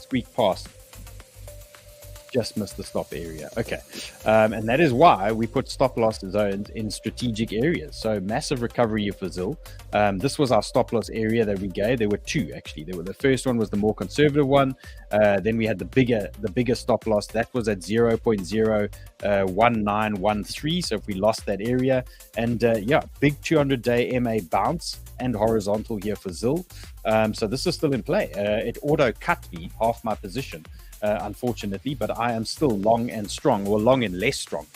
squeaked past. Just missed the stop area. Okay, and that is why we put stop loss zones in strategic areas. So massive recovery for 𝗲. This was our stop loss area that we gave. There were two actually. The first one was the more conservative one. Then we had the bigger stop loss. That was at 0.01913. So if we lost that area, and big 200-day MA bounce and horizontal here for 𝗲. So this is still in play. It auto cut me half my position, unfortunately, but I am still long and strong, or long and less strong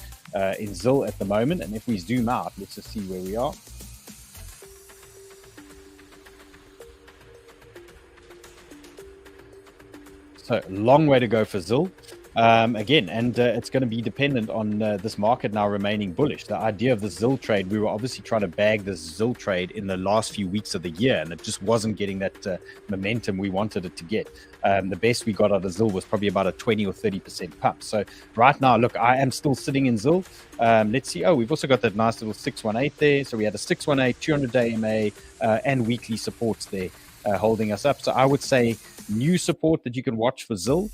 in 𝗲 at the moment. And if we zoom out, let's just see where we are. So long way to go for 𝗲. Again, and it's going to be dependent on this market now remaining bullish. The idea of the 𝗟𝗟 trade, we were obviously trying to bag this 𝗟𝗟 trade in the last few weeks of the year, and it just wasn't getting that momentum we wanted it to get. The best we got out of 𝗟𝗟 was probably about a 20 or 30% pump. So right now, look, I am still sitting in 𝗟𝗟. Let's see. Oh, we've also got that nice little 618 there. So we had a 618, 200-day MA, and weekly supports there holding us up. So I would say new support that you can watch for 𝗟𝗟,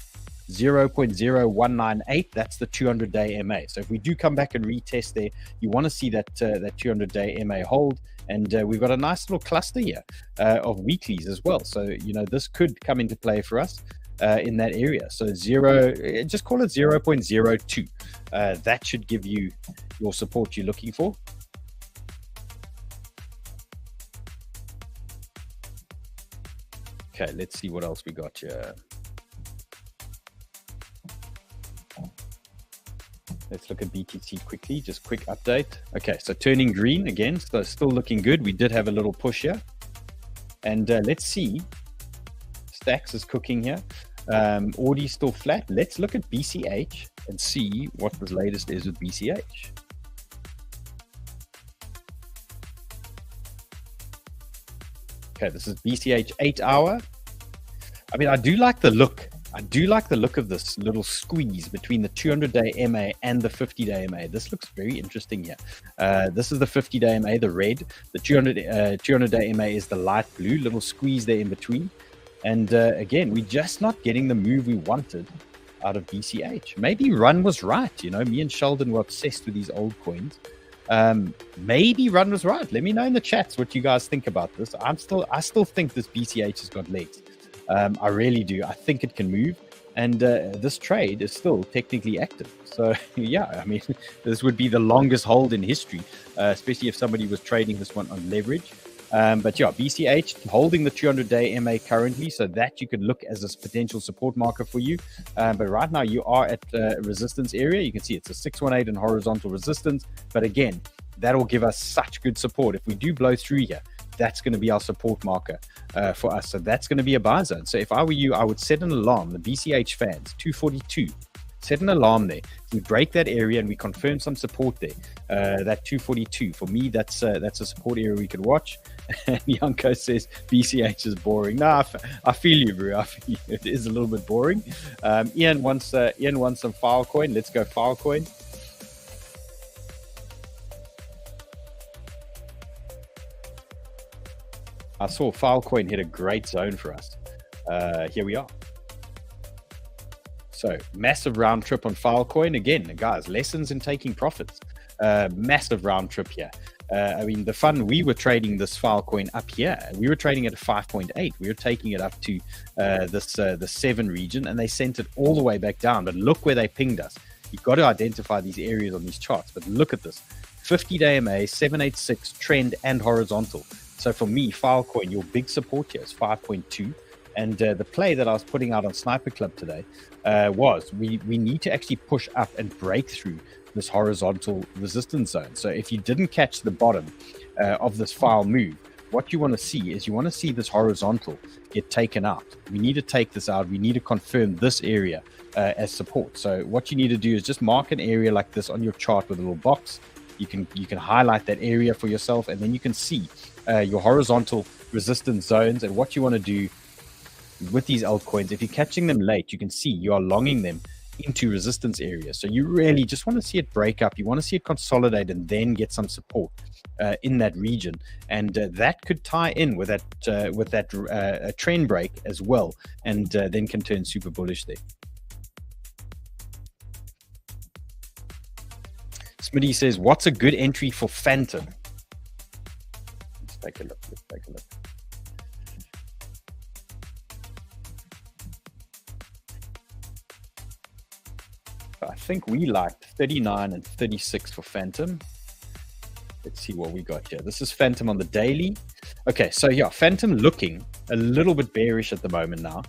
0.0198. That's the 200-day MA. So if we do come back and retest there, you want to see that 200-day MA hold. And we've got a nice little cluster here of weeklies as well. So, you know, this could come into play for us in that area. So just call it 0.02. That should give you your support you're looking for. Okay, let's see what else we got here. Let's look at BTC quickly, just quick update. Okay, so turning green again, so still looking good. We did have a little push here. And let's see, Stacks is cooking here. Audi still flat. Let's look at BCH and see what the latest is with BCH. Okay, this is BCH 8 hour. I mean, I do like the look. I do like the look of this little squeeze between the 200-day MA and the 50-day MA. This looks very interesting here. This is the 50-day MA, the red. The 200-day MA is the light blue, little squeeze there in between. And again, we're just not getting the move we wanted out of BCH. Maybe Run was right. You know, me and Sheldon were obsessed with these old coins. Maybe Run was right. Let me know in the chats what you guys think about this. I still think this BCH has got legs. I really do. I think it can move, and this trade is still technically active. So yeah, I mean, this would be the longest hold in history, especially if somebody was trading this one on leverage. But yeah, BCH holding the 200-day MA currently, so that you could look as a potential support marker for you. But right now you are at resistance area. You can see it's a 618 and horizontal resistance. But again, that will give us such good support. If we do blow through here, that's going to be our support marker for us. So that's going to be a buy zone. So if I were you, I would set an alarm. The BCH fans, 242. Set an alarm there. We break that area and we confirm some support there. That 242 for me, that's a support area we could watch. And Yanko says BCH is boring. No, I feel you, bro. I feel you. It is a little bit boring. Ian wants some Filecoin. Let's go Filecoin. I saw Filecoin hit a great zone for us. Here we are. So massive round trip on Filecoin. Again, guys, lessons in taking profits. Massive round trip here. I mean, the fun, we were trading this Filecoin up here. We were trading at a 5.8. We were taking it up to the 7 region, and they sent it all the way back down. But look where they pinged us. You've got to identify these areas on these charts. But look at this. 50-day MA, 786, trend, and horizontal. So for me, Filecoin, your big support here is 5.2. And the play that I was putting out on Sniper Club today was we need to actually push up and break through this horizontal resistance zone. So if you didn't catch the bottom of this file move, what you want to see is you want to see this horizontal get taken out. We need to take this out. We need to confirm this area as support. So what you need to do is just mark an area like this on your chart with a little box. You can highlight that area for yourself, and then you can see your horizontal resistance zones. And what you want to do with these altcoins, if you're catching them late, you can see you are longing them into resistance areas. So you really just want to see it break up. You want to see it consolidate and then get some support in that region. And that could tie in with that trend break as well, and then can turn super bullish there. Smitty says, what's a good entry for Fantom? Let's take a look. I think we liked 39 and 36 for Fantom. Let's see what we got here. This is Fantom on the daily. Okay, so yeah, Fantom looking a little bit bearish at the moment now,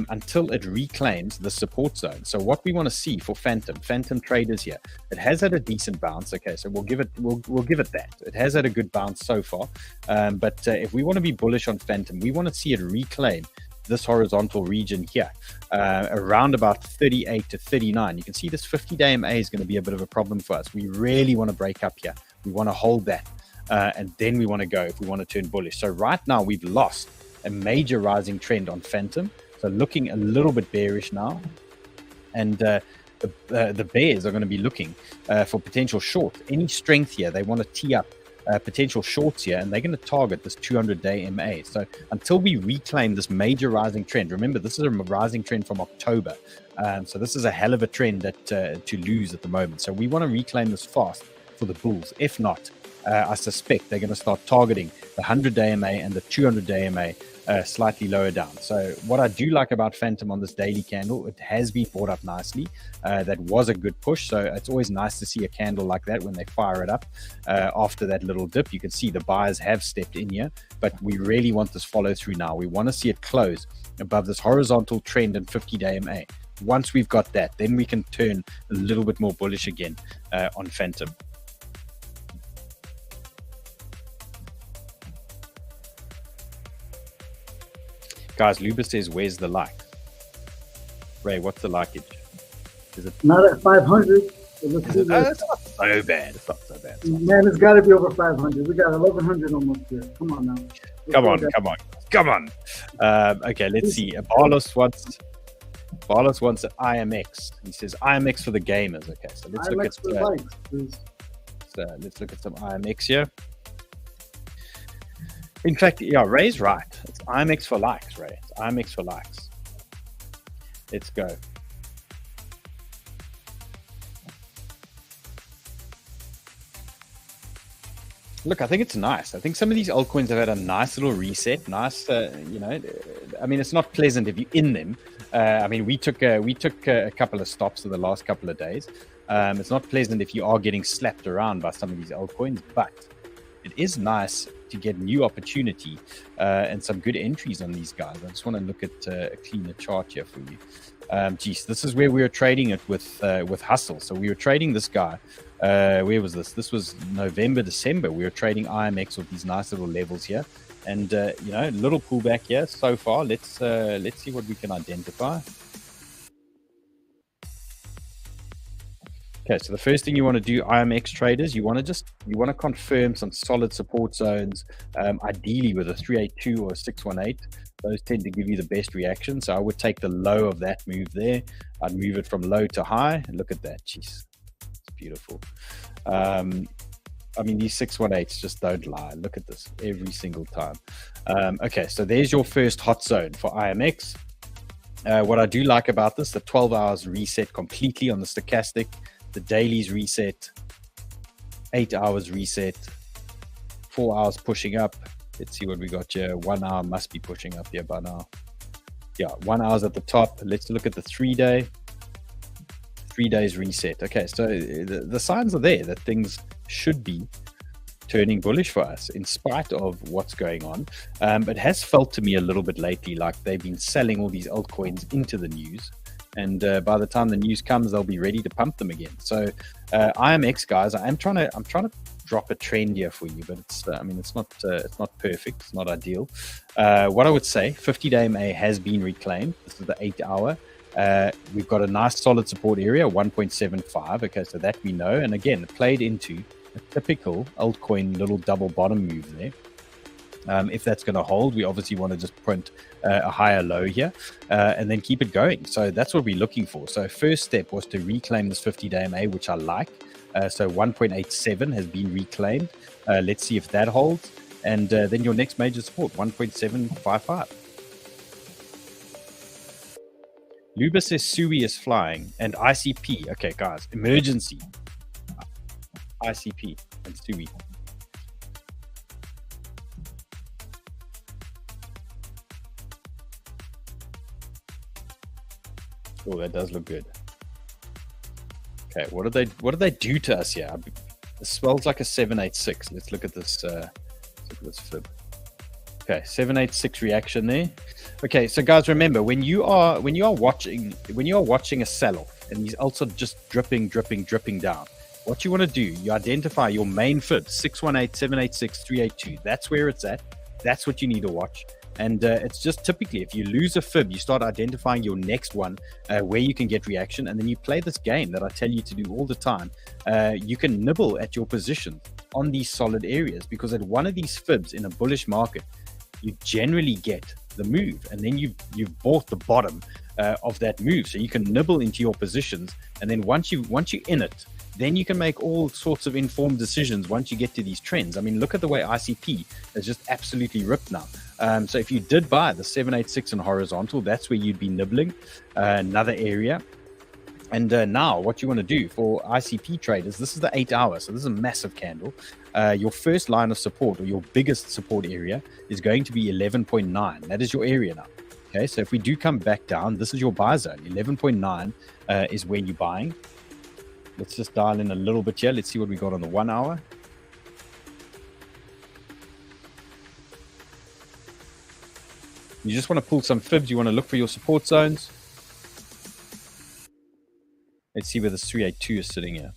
until it reclaims the support zone. So what we want to see for Fantom traders here, it has had a decent bounce. Okay, so we'll give it that. It has had a good bounce so far. But if we want to be bullish on Fantom, we want to see it reclaim this horizontal region here, around about 38 to 39. You can see this 50-day MA is going to be a bit of a problem for us. We really want to break up here. We want to hold that, and then we want to go if we want to turn bullish. So right now we've lost a major rising trend on Fantom, so looking a little bit bearish now, and the bears are going to be looking for potential short. Any strength here, they want to tee up potential shorts here, and they're going to target this 200-day MA. So until we reclaim this major rising trend, remember this is a rising trend from October, so this is a hell of a trend that to lose at the moment. So we want to reclaim this fast for the bulls. If not, I suspect they're going to start targeting the 100-day MA and the 200-day MA slightly lower down. So what I do like about Fantom on this daily candle, it has been bought up nicely. That was a good push. So it's always nice to see a candle like that when they fire it up after that little dip. You can see the buyers have stepped in here, but we really want this follow through now. We want to see it close above this horizontal trend and 50-day MA. Once we've got that, then we can turn a little bit more bullish again on Fantom. Guys, Luba says, where's the like? Ray, what's the likeage? Is it not at 500? it's not so bad. It's not so bad. Man, it's got to be over 500. We got 1100 almost here. Come on now. Come on. Okay, let's see. Barlos wants an IMX. He says IMX for the gamers. Okay, so let's look at let's look at some IMX here. In fact, yeah, Ray's right. It's IMX for likes, Ray. It's IMX for likes. Let's go. Look, I think it's nice. I think some of these altcoins have had a nice little reset. Nice, you know. I mean, it's not pleasant if you're in them. I mean, we took a couple of stops in the last couple of days. It's not pleasant if you are getting slapped around by some of these altcoins, but it is nice to get new opportunity and some good entries on these guys. I just want to look at a cleaner chart here for you. Geez, this is where we were trading it with Hustle. So we were trading this guy. Where was this? This was November, December. We were trading IMX with these nice little levels here, and you know, little pullback here so far. Let's see what we can identify. Okay, so the first thing you want to do, IMX traders, you want to confirm some solid support zones, ideally with a 382 or a 618. Those tend to give you the best reaction. So I would take the low of that move there. I'd move it from low to high. Look at that, jeez, it's beautiful. I mean, these 618s just don't lie. Look at this every single time. Okay, so there's your first hot zone for IMX. What I do like about this, the 12 hours reset completely on the stochastic. The dailies reset, 8 hours reset, 4 hours pushing up. Let's see what we got here. 1 hour must be pushing up here by now. Yeah, 1 hour's at the top. Let's look at the 3 day. 3 days reset. Okay, so the signs are there that things should be turning bullish for us in spite of what's going on. It has felt to me a little bit lately like they've been selling all these altcoins into the news. And by the time the news comes, they'll be ready to pump them again. So IMX, guys, I'm trying to drop a trend here for you, but it's I mean, it's not perfect, it's not ideal. What I would say, 50-day MA has been reclaimed. This is the 8 hour. We've got a nice solid support area, 1.75. Okay, so that we know. And again, it played into a typical altcoin little double bottom move there. If that's going to hold, we obviously want to just print a higher low here and then keep it going. So that's what we're looking for. So first step was to reclaim this 50-day MA, which I like. So 1.87 has been reclaimed. Let's see if that holds. And then your next major support, 1.755. Luba says SUI is flying and ICP. Okay, guys, emergency. ICP and SUI. Oh, that does look good. Okay, what did they do to us here? It smells like a 786. Let's look at this. Look at this fib. Okay, 786 reaction there. Okay, so guys, remember when you are watching a sell-off and these alts are just dripping down. What you want to do, you identify your main fib, 618, 786, 382. That's where it's at. That's what you need to watch. And it's just typically, if you lose a fib, you start identifying your next one where you can get reaction, and then you play this game that I tell you to do all the time. You can nibble at your position on these solid areas, because at one of these fibs in a bullish market, you generally get the move, and then you've bought the bottom of that move, so you can nibble into your positions, and then once you're in it, then you can make all sorts of informed decisions once you get to these trends. I mean, look at the way ICP is just absolutely ripped now. So if you did buy the 786 and horizontal, that's where you'd be nibbling, another area. And now what you want to do for ICP traders, this is the 8 hour, so this is a massive candle. Your first line of support, or your biggest support area, is going to be 11.9. That is your area now. Okay, so if we do come back down, this is your buy zone. 11.9 is where you're buying. Let's just dial in a little bit here. Let's see what we got on the 1 hour. You just want to pull some fibs. You want to look for your support zones. Let's see where this 382 is sitting here.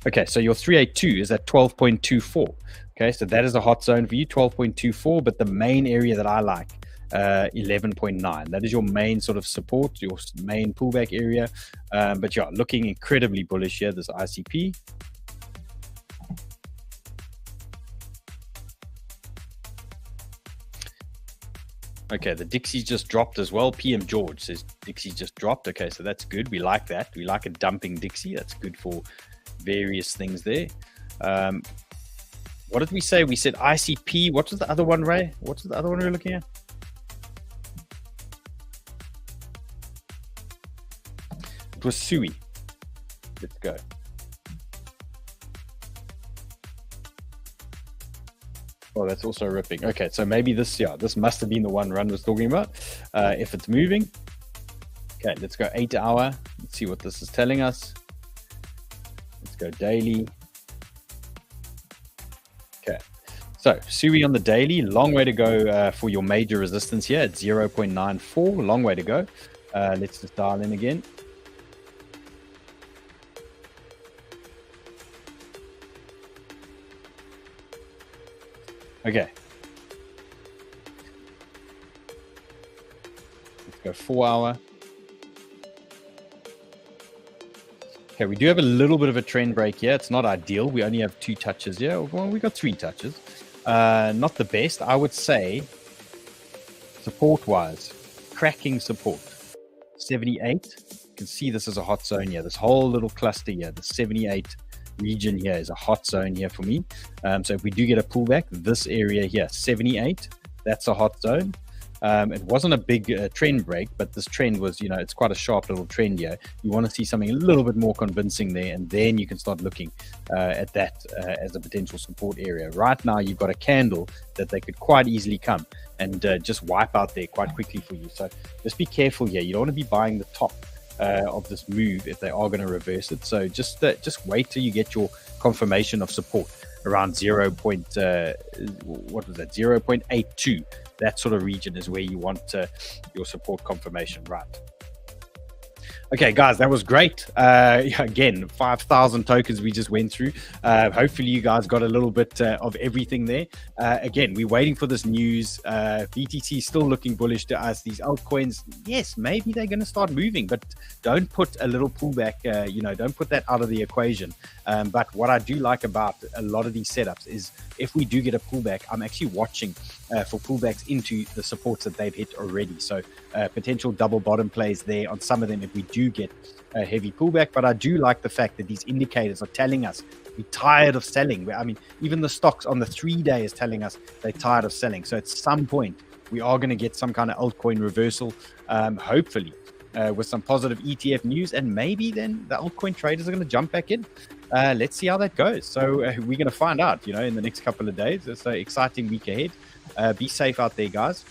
Okay, so your 382 is at 12.24. Okay, so that is a hot zone for you, 12.24. But the main area that I like, 11.9. That is your main sort of support, your main pullback area. But yeah, looking incredibly bullish here, this ICP. Okay, the Dixie's just dropped as well. PM George says Dixie's just dropped. Okay, so that's good. We like that. We like a dumping Dixie. That's good for various things there. What did we say? We said ICP. What was the other one, Ray? What was the other one we were looking at? It was SUI. Let's go. Oh, that's also ripping. Okay, so maybe this, yeah, this must have been the one Run was talking about. If it's moving. Okay, let's go 8 hour. Let's see what this is telling us. Let's go daily. Okay, so SUI on the daily, long way to go for your major resistance here at 0.94. Long way to go. Let's just dial in again. Okay. Let's go 4 hour. Okay, we do have a little bit of a trend break here. It's not ideal. We only have 2 touches here. Well, we got 3 touches. Not the best. I would say, support-wise, cracking support. 78. You can see this is a hot zone here. This whole little cluster here, the 78 region here is a hot zone here for me. So if we do get a pullback, this area here, 78, that's a hot zone. It wasn't a big trend break, but this trend was, you know, it's quite a sharp little trend here. You want to see something a little bit more convincing there, and then you can start looking at that as a potential support area. Right now, you've got a candle that they could quite easily come and just wipe out there quite quickly for you. So just be careful here. You don't want to be buying the top of this move if they are going to reverse it. So just wait till you get your confirmation of support around 0.82. That sort of region is where you want your support confirmation, right? Okay, guys, that was great. Again, 5,000 tokens we just went through. Hopefully you guys got a little bit of everything there. Again, we're waiting for this news. BTC still looking bullish to us. These altcoins, yes, maybe they're going to start moving, but don't put a little pullback, don't put that out of the equation. But what I do like about a lot of these setups is if we do get a pullback, I'm actually watching for pullbacks into the supports that they've hit already. So potential double bottom plays there on some of them if we do get a heavy pullback. But I do like the fact that these indicators are telling us we're tired of selling. I mean, even the stocks on the 3-day is telling us they're tired of selling. So at some point, we are going to get some kind of altcoin reversal, hopefully, with some positive ETF news. And maybe then the altcoin traders are going to jump back in. Let's see how that goes. So we're going to find out, in the next couple of days. It's an exciting week ahead. Be safe out there, guys.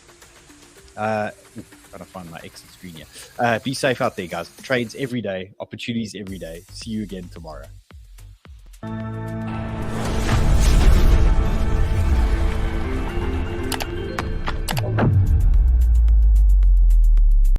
Gotta find my exit screen here. Be safe out there, guys. Trades every day, opportunities every day. See you again tomorrow.